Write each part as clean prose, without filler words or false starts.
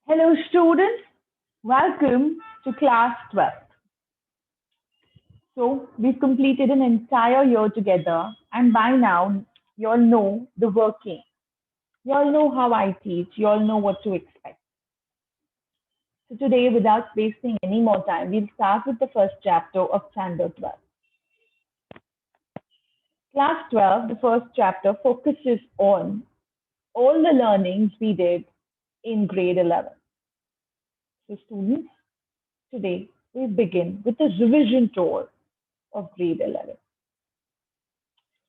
Hello students, welcome to class 12. So we've completed an entire year together and by now you all know the working. You all know how I teach, you all know what to expect. So today without wasting any more time, we'll start with the first chapter of Standard 12. Class 12, the first chapter focuses on all the learnings we did in grade 11. So students, today we begin with a revision tour of grade 11.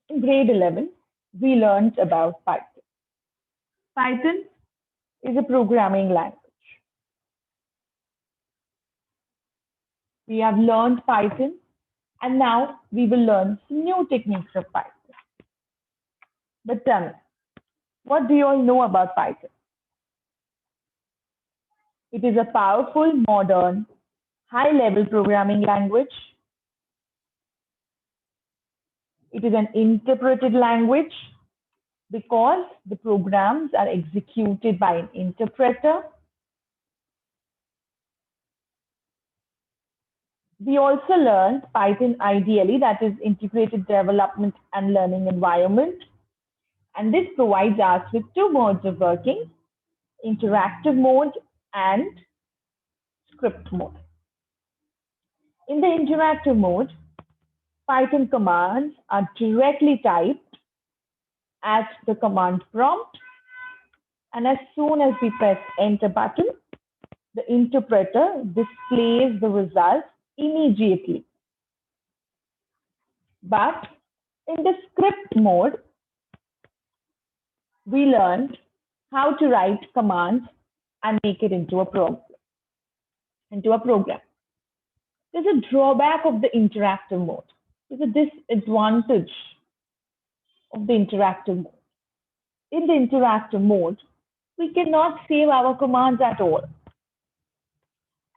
In grade 11, we learned about Python. Python is a programming language. We have learned Python and now we will learn some new techniques of Python. But tell me, what do you all know about Python? It is a powerful, modern, high-level programming language. It is an interpreted language because the programs are executed by an interpreter. We also learned Python ideally, that is integrated development and learning environment. And this provides us with two modes of working, interactive mode and script mode. In the interactive mode, Python commands are directly typed at the command prompt. And as soon as we press enter button, the interpreter displays the results immediately. But in the script mode, we learned how to write commands and make it into a program. There's a drawback of the interactive mode. There's a disadvantage of the interactive mode. In the interactive mode, we cannot save our commands at all.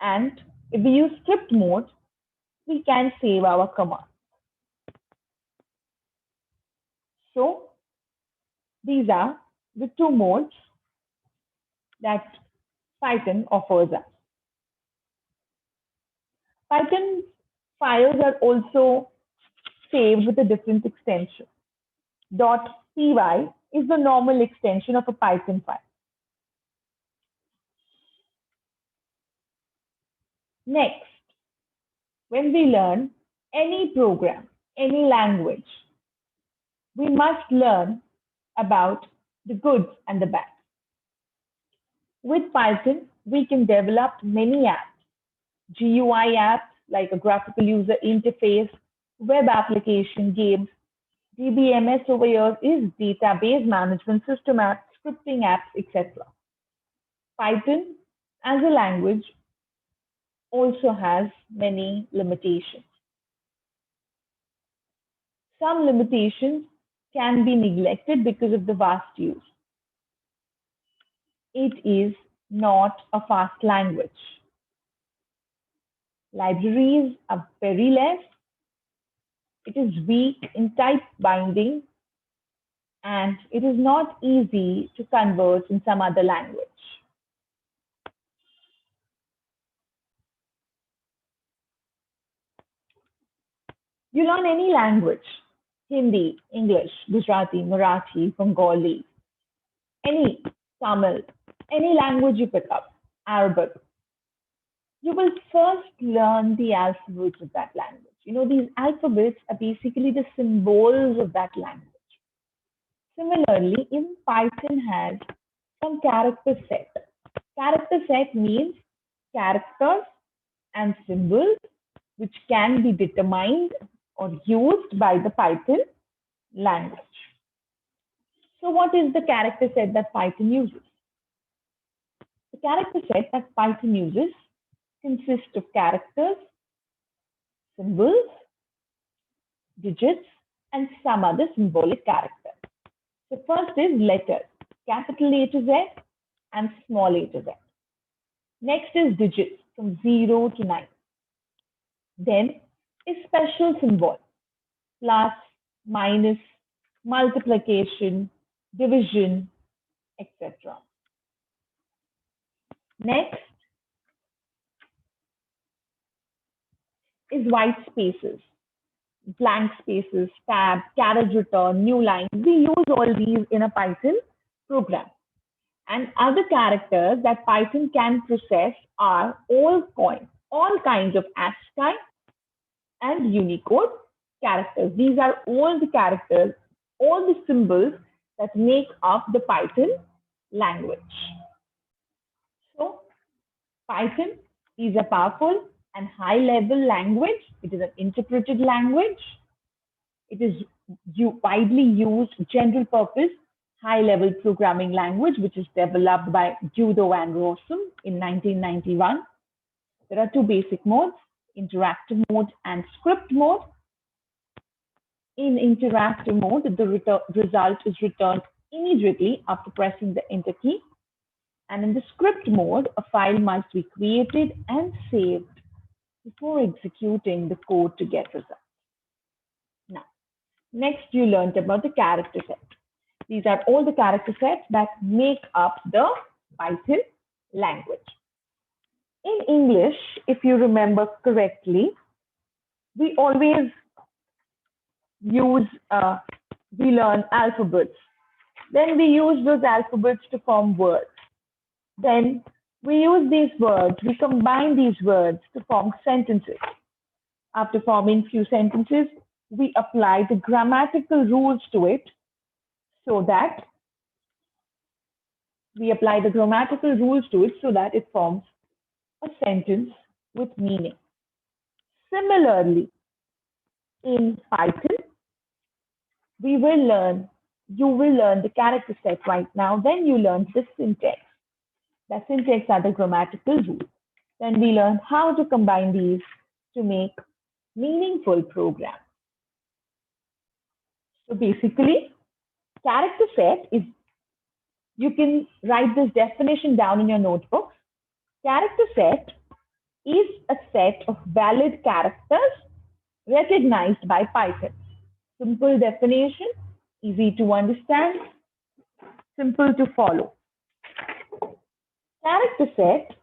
And if we use script mode, we can save our commands. So these are the two modes that Python offers us. Python files are also saved with a different extension. .py is the normal extension of a Python file. Next, when we learn any program, any language, we must learn about the good and the bad. With Python, we can develop many apps, GUI apps like a graphical user interface, web application, games. DBMS over here is database management system apps, scripting apps, etc. Python as a language also has many limitations. Some limitations can be neglected because of the vast use. It is not a fast language. Libraries are very less. It is weak in type binding, and it is not easy to convert in some other language. You learn any language, Hindi, English, Gujarati, Marathi, Bengali, any Tamil, any language you pick up, Arabic, you will first learn the alphabets of that language. You know, these alphabets are basically the symbols of that language. Similarly, in Python has some character set. Character set means characters and symbols which can be determined or used by the Python language. So what is the character set that Python uses? The character set that Python uses consists of characters, symbols, digits, and some other symbolic characters. So first is letters, capital A to Z and small a to Z. Next is digits from 0 to 9. Then is special symbol, plus, minus, multiplication, division, etc. Next is white spaces, blank spaces, tab, carriage return, new line. We use all these in a Python program. And other characters that Python can process are all kinds of ASCII and Unicode characters. These are all the characters, all the symbols that make up the Python language. So Python is a powerful and high-level language. It is an interpreted language. It is widely used general-purpose high-level programming language, which is developed by Guido van Rossum in 1991. There are two basic modes, interactive mode and script mode. In interactive mode, the result is returned immediately after pressing the enter key. And in the script mode, a file must be created and saved before executing the code to get results. Now, next you learned about the character set. These are all the character sets that make up the Python language. In English, if you remember correctly, we always use, we learn alphabets. Then we use those alphabets to form words. Then we use these words, we combine these words to form sentences. After forming few sentences, we apply the grammatical rules to it so that it forms a sentence with meaning. Similarly, in Python, you will learn the character set right now, then you learn the syntax. The syntax are the grammatical rules. Then we learn how to combine these to make meaningful programs. So basically, character set is, you can write this definition down in your notebook. Character set is a set of valid characters recognized by Python. Simple definition, easy to understand, simple to follow. Character set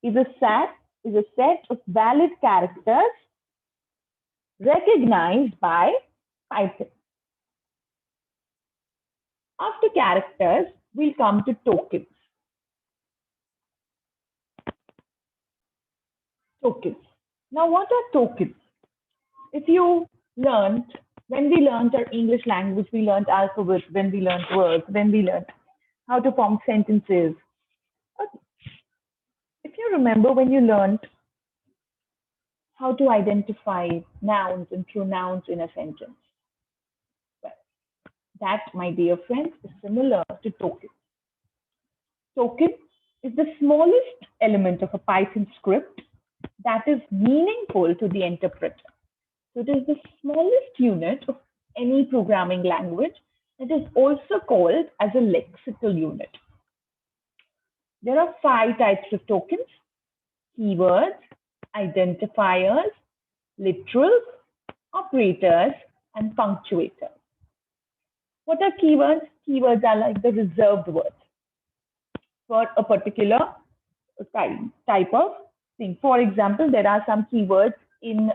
is a set of valid characters recognized by Python. After characters, we'll come to tokens. Tokens. Now, what are tokens? If you learned, when we learned our English language, we learned alphabets, then we learned words, then we learned how to form sentences. If you remember when you learned how to identify nouns and pronouns in a sentence, well, that, my dear friends, is similar to tokens. Token is the smallest element of a Python script that is meaningful to the interpreter. So it is the smallest unit of any programming language. It is also called as a lexical unit. There are 5 types of tokens: keywords, identifiers, literals, operators, and punctuators. What are keywords? Keywords are like the reserved words for a particular type of thing. For example, there are some keywords in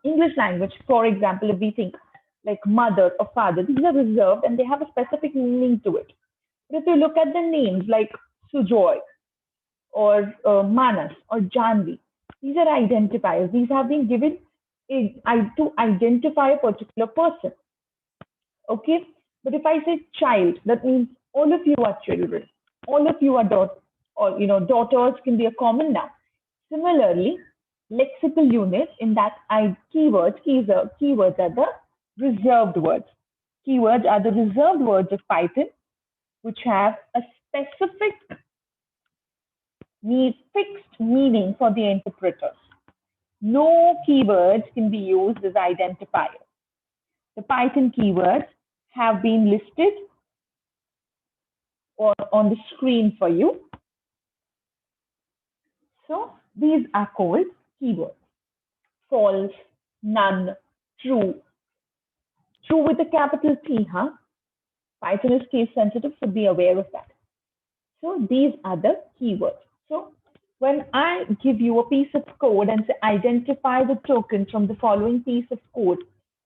English language. For example, if we think like mother or father, these are reserved and they have a specific meaning to it. But if you look at the names like Sujoy or Manas or Janvi, these are identifiers. These have been given to identify a particular person. Okay, but if I say child, that means all of you are children. All of you are daughters can be a common noun. Similarly, lexical units in that keywords are the reserved words. Keywords are the reserved words of Python, which have a specific fixed meaning for the interpreters. No keywords can be used as identifiers. The Python keywords have been listed or on the screen for you. So these are called keywords: false, none, true. True with a capital T, huh? Python is case sensitive, so be aware of that. So these are the keywords. So when I give you a piece of code and say identify the token from the following piece of code,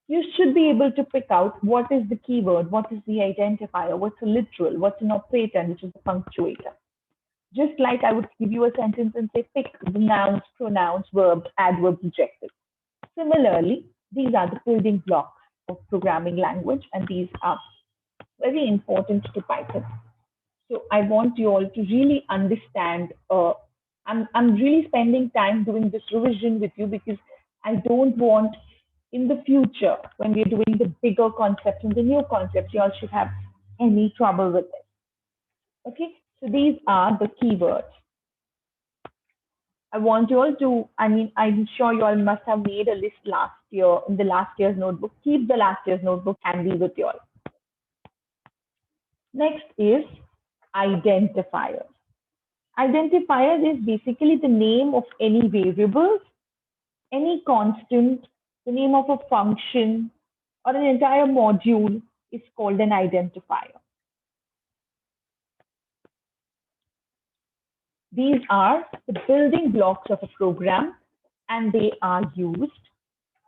you should be able to pick out what is the keyword, what is the identifier, what's a literal, what's an operator, and which is a punctuator. Just like I would give you a sentence and say pick the nouns, pronouns, verbs, adverbs, adjectives. Similarly, these are the building blocks of programming language, and these are very important to Python. So I want you all to really understand. I'm really spending time doing this revision with you because I don't want in the future when we're doing the bigger concepts and the new concepts, you all should have any trouble with it. Okay, so these are the keywords. I want you all to, I'm sure you all must have made a list last year in the last year's notebook. Keep the last year's notebook handy with you all. Next is identifiers. Identifiers is basically the name of any variables, any constant, the name of a function, or an entire module is called an identifier. These are the building blocks of a program, and they are used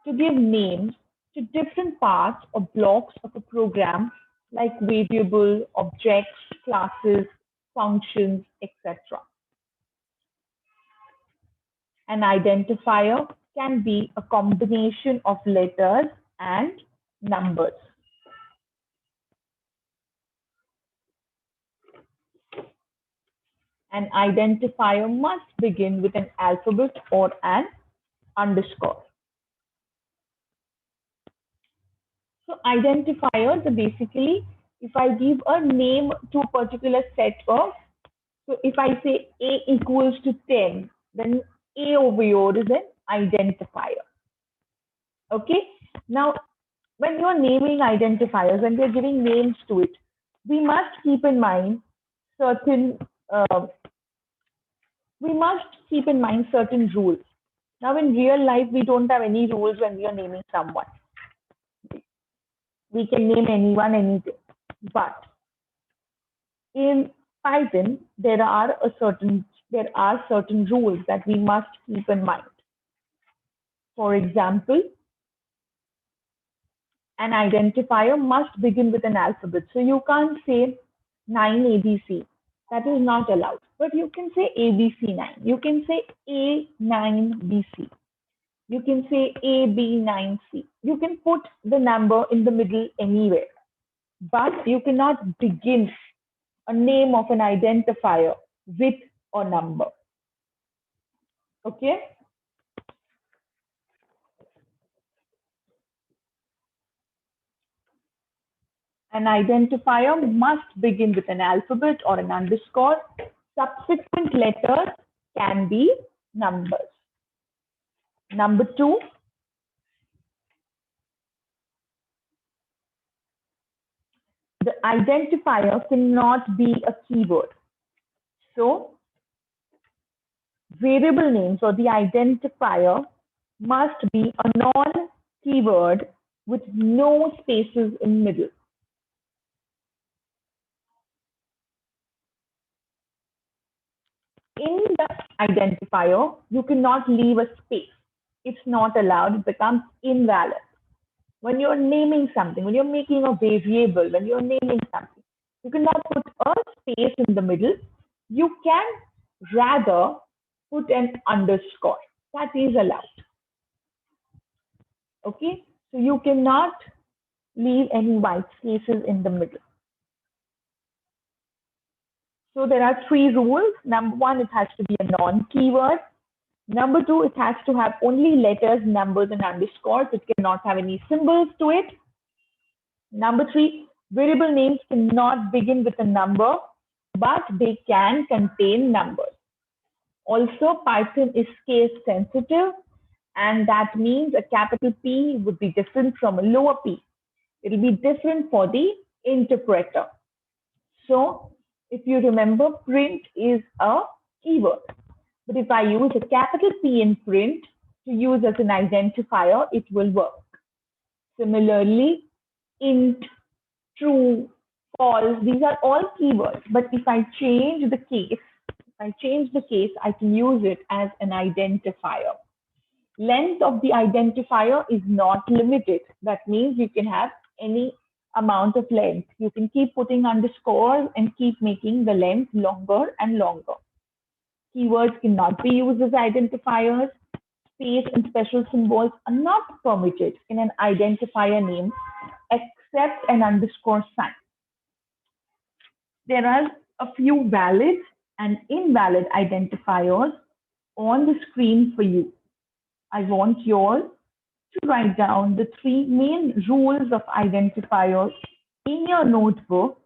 to give names to different parts or blocks of a program like variable, objects, classes, functions, etc. An identifier can be a combination of letters and numbers. An identifier must begin with an alphabet or an underscore. So identifiers are basically, if I give a name to a particular set of, so if I say A equals to 10, then A over here is an identifier. Okay. Now, when you're naming identifiers and we're giving names to it, we must keep in mind certain rules. Now, in real life, we don't have any rules when we are naming someone. We can name anyone, anything. But in Python, there are certain rules that we must keep in mind. For example, an identifier must begin with an alphabet. So you can't say 9 ABC. That is not allowed. But you can say ABC9. You can say A9BC. You can say AB9C. You can put the number in the middle anywhere. But you cannot begin a name of an identifier with a number. Okay? An identifier must begin with an alphabet or an underscore. Subsequent letters can be numbers. Number 2, the identifier cannot be a keyword. So, variable names or the identifier must be a non-keyword with no spaces in middle. In the identifier, you cannot leave a space. It's not allowed. It becomes invalid. When you're naming something, when you're making a variable, when you're naming something, you cannot put a space in the middle. You can rather put an underscore. That is allowed. Okay, so you cannot leave any white spaces in the middle. So there are 3 rules. Number 1, it has to be a non-keyword. Number 2, it has to have only letters, numbers, and underscores. It cannot have any symbols to it. Number 3, variable names cannot begin with a number, but they can contain numbers. Also, Python is case sensitive, and that means a capital P would be different from a lower p. It will be different for the interpreter. So, if you remember, print is a keyword. But if I use a capital P in print to use as an identifier, it will work. Similarly, int, true, false, these are all keywords. But if I change the case, I can use it as an identifier. Length of the identifier is not limited. That means you can have any amount of length. You can keep putting underscores and keep making the length longer and longer. Keywords cannot be used as identifiers. Space and special symbols are not permitted in an identifier name except an underscore sign. There are a few valid and invalid identifiers on the screen for you. I want you all to write down the 3 main rules of identifiers in your notebook,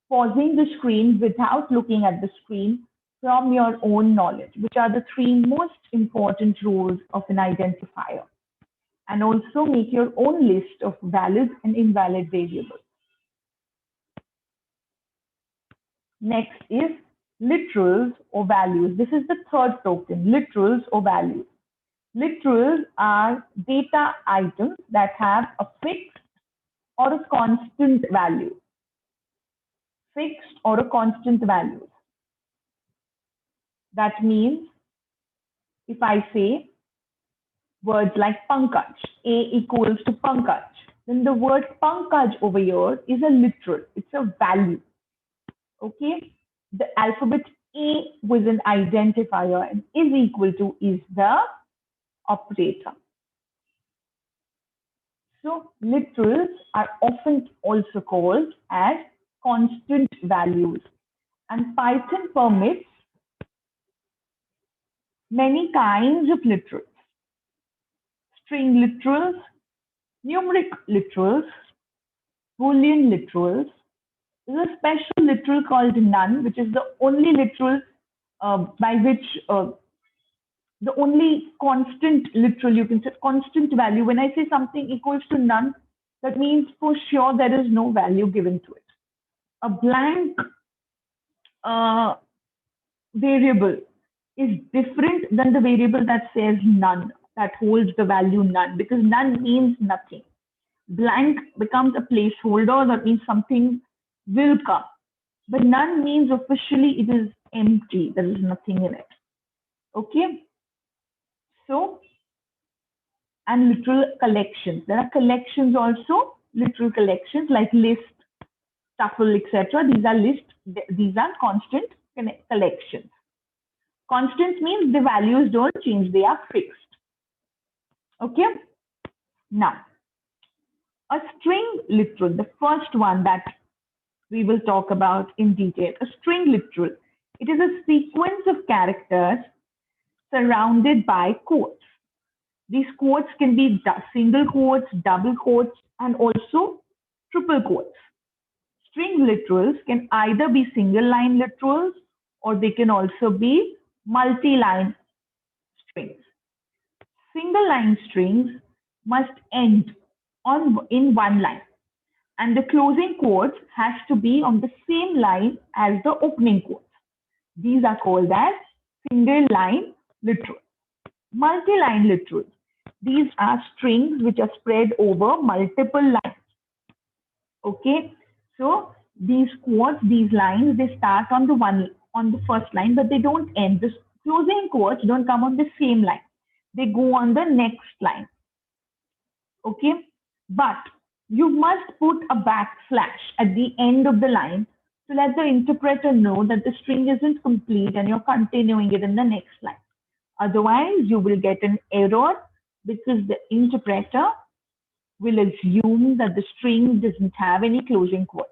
pausing the screen without looking at the screen from your own knowledge, which are the 3 most important rules of an identifier. And also make your own list of valid and invalid variables. Next is literals or values. This is the third token, literals or values. Literals are data items that have a fixed or a constant value. Fixed or a constant value. That means if I say words like Pankaj, A equals to Pankaj, then the word Pankaj over here is a literal, it's a value. Okay, the alphabet A with an identifier and is equal to is the operator. So literals are often also called as constant values, and Python permits many kinds of literals. String literals, numeric literals, Boolean literals. There's a special literal called none, which is the only literal by which the only constant literal, you can say constant value. When I say something equals to none, that means for sure there is no value given to it. A blank variable is different than the variable that says none, that holds the value none, because none means nothing. Blank becomes a placeholder, that means something will come. But none means officially it is empty, there is nothing in it. Okay? So, and literal collections. There are collections also, literal collections like list, tuple, etc. These are constant collections. Constants means the values don't change, they are fixed. Okay? Now, a string literal, the first one that we will talk about in detail. A string literal, it is a sequence of characters surrounded by quotes. These quotes can be single quotes, double quotes, and also triple quotes. String literals can either be single line literals or they can also be multi-line strings. Single line strings must end in one line, and the closing quotes has to be on the same line as the opening quotes. These are called as single line literals. Multi-line literals. These are strings which are spread over multiple lines. Okay, so these quotes, these lines, they start on the first line, but they don't end. The closing quotes don't come on the same line. They go on the next line. Okay, but you must put a backslash at the end of the line to let the interpreter know that the string isn't complete and you're continuing it in the next line. Otherwise, you will get an error because the interpreter will assume that the string doesn't have any closing quotes.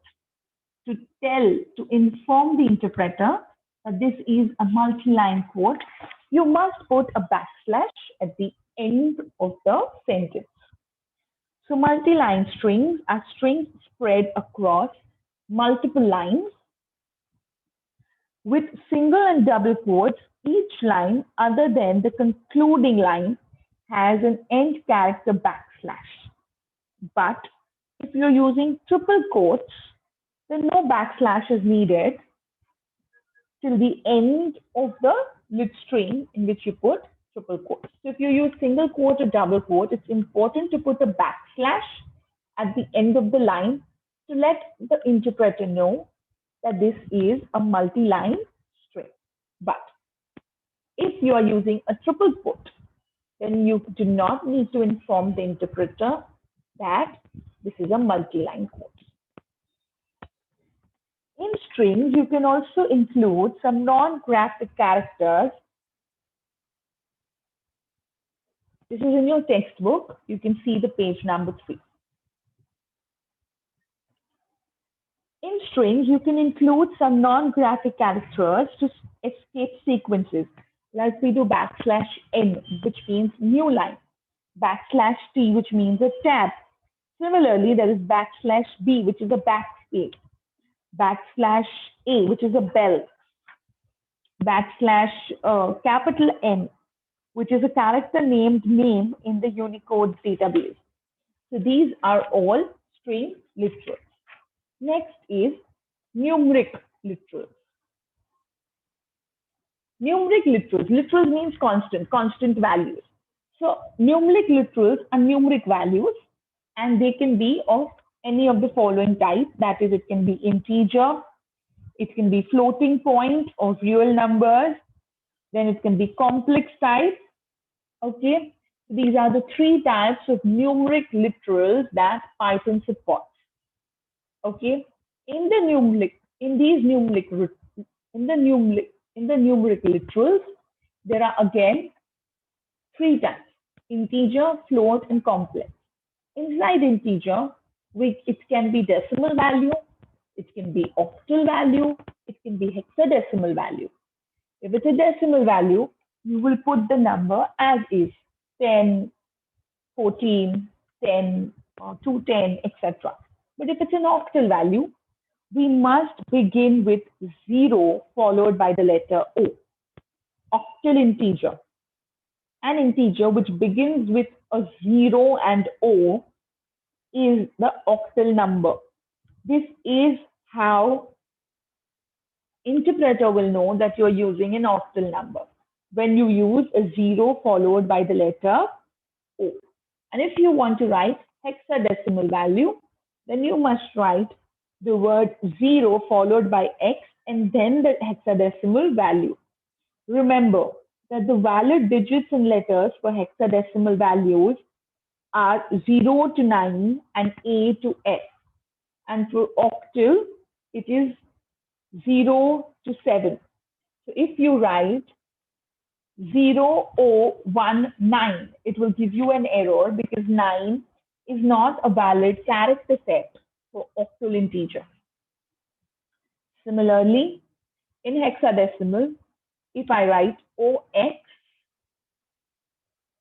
To inform the interpreter that this is a multi-line quote, you must put a backslash at the end of the sentence. So multi-line strings are strings spread across multiple lines with single and double quotes. Each line other than the concluding line has an end character backslash. But if you're using triple quotes, then no backslash is needed till the end of the lit string in which you put triple quotes. So if you use single quote or double quote, it's important to put a backslash at the end of the line to let the interpreter know that this is a multi-line string. But if you are using a triple quote, then you do not need to inform the interpreter that this is a multi-line quote. In strings, you can also include some non-graphic characters. This is in your textbook. You can see the page number 3. In strings, you can include some non-graphic characters to escape sequences, like we do \n, which means new line, \t, which means a tab. Similarly, there is \b, which is a backspace, \a, which is a bell, capital N, which is a character named name in the Unicode database. So these are all string literals. Next is numeric literals. Numeric literals. Literals means constant values. So numeric literals are numeric values, and they can be of any of the following types. That is, it can be integer, it can be floating point or real numbers, then it can be complex type. Okay, so these are the 3 types of numeric literals that Python supports. Okay, in the numeric literals, there are again 3 types: integer, float, and complex. Inside integer, it can be decimal value, it can be octal value, it can be hexadecimal value. If it's a decimal value, you will put the number as is: 10, 14, 10, 210, etc. But if it's an octal value, we must begin with 0 followed by the letter O. Octal integer. An integer which begins with a 0 and O is the octal number. This is how interpreter will know that you're using an octal number, when you use a 0 followed by the letter O. And if you want to write hexadecimal value, then you must write the word 0 followed by X and then the hexadecimal value. Remember that the valid digits and letters for hexadecimal values are 0 to 9 and A to F. And for octal, it is 0 to 7. So if you write 0019, it will give you an error because 9 is not a valid character set for octal integer. Similarly, in hexadecimal, if I write OX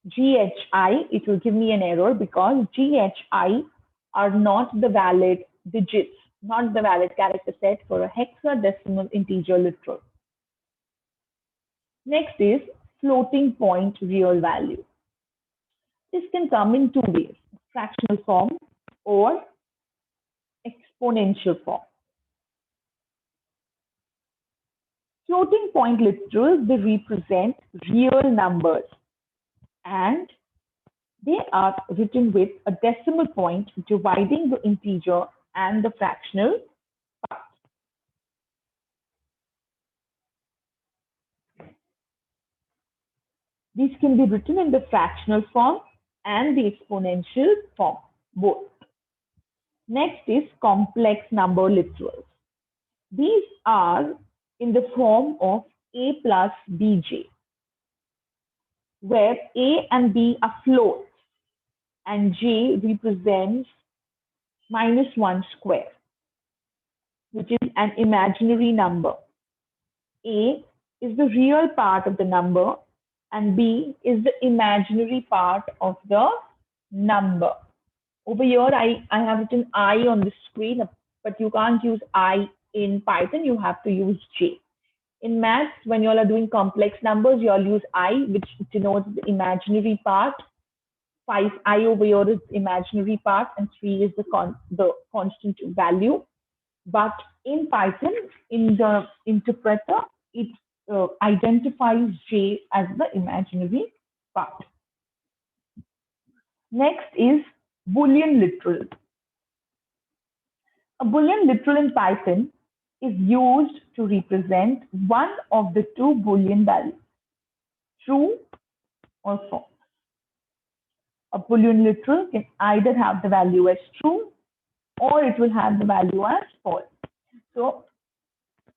GHI, it will give me an error because GHI are not the valid digits, not the valid character set for a hexadecimal integer literal. Next is floating point real value. This can come in 2 ways: fractional form or exponential form. Floating point literals, they represent real numbers and they are written with a decimal point dividing the integer and the fractional part. These can be written in the fractional form and the exponential form, both. Next is complex number literals. These are in the form of A plus BJ, where A and B are floats and J represents -1 square, which is an imaginary number. A is the real part of the number and B is the imaginary part of the number. Over here, I have written I on the screen, but you can't use I in Python, you have to use J. In maths, when you all are doing complex numbers, you all use I, which denotes the imaginary part. 5, I over here is imaginary part, and 3 is the constant value. But in Python, in the interpreter, it identifies J as the imaginary part. Next is Boolean literal. A Boolean literal in Python is used to represent one of the two Boolean values, true or false. A Boolean literal can either have the value as true or it will have the value as false. So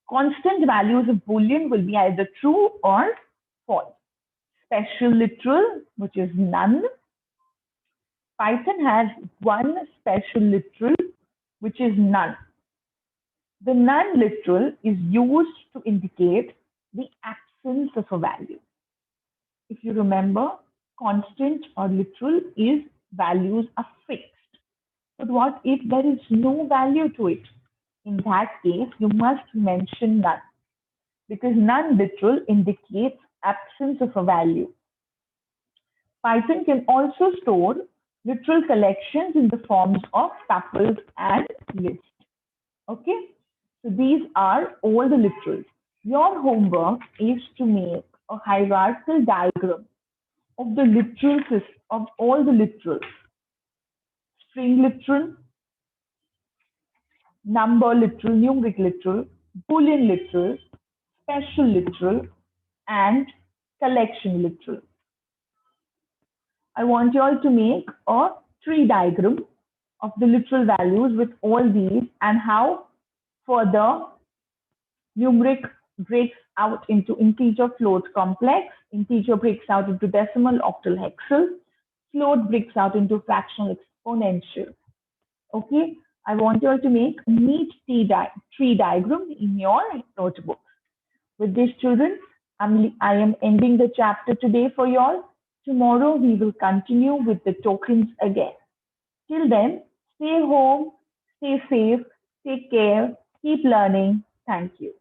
constant values of Boolean will be either true or false. Special literal, which is none. Python has one special literal, which is none. The none literal is used to indicate the absence of a value. If you remember, constant or literal is values are fixed. But what if there is no value to it? In that case, you must mention none, because none literal indicates absence of a value. Python can also store literal collections in the forms of tuples and lists. Okay, so these are all the literals. Your homework is to make a hierarchical diagram of the literals, of all the literals. String literal, number literal, numeric literal, Boolean literal, special literal, and collection literal. I want you all to make a tree diagram of the literal values with all these and how further numeric breaks out into integer, float, complex, integer breaks out into decimal, octal, hexal, float breaks out into fractional, exponential. Okay, I want you all to make a neat tree diagram in your notebook. With this, children, I am ending the chapter today for you all. Tomorrow we will continue with the tokens again. Till then, stay home, stay safe, take care, keep learning. Thank you.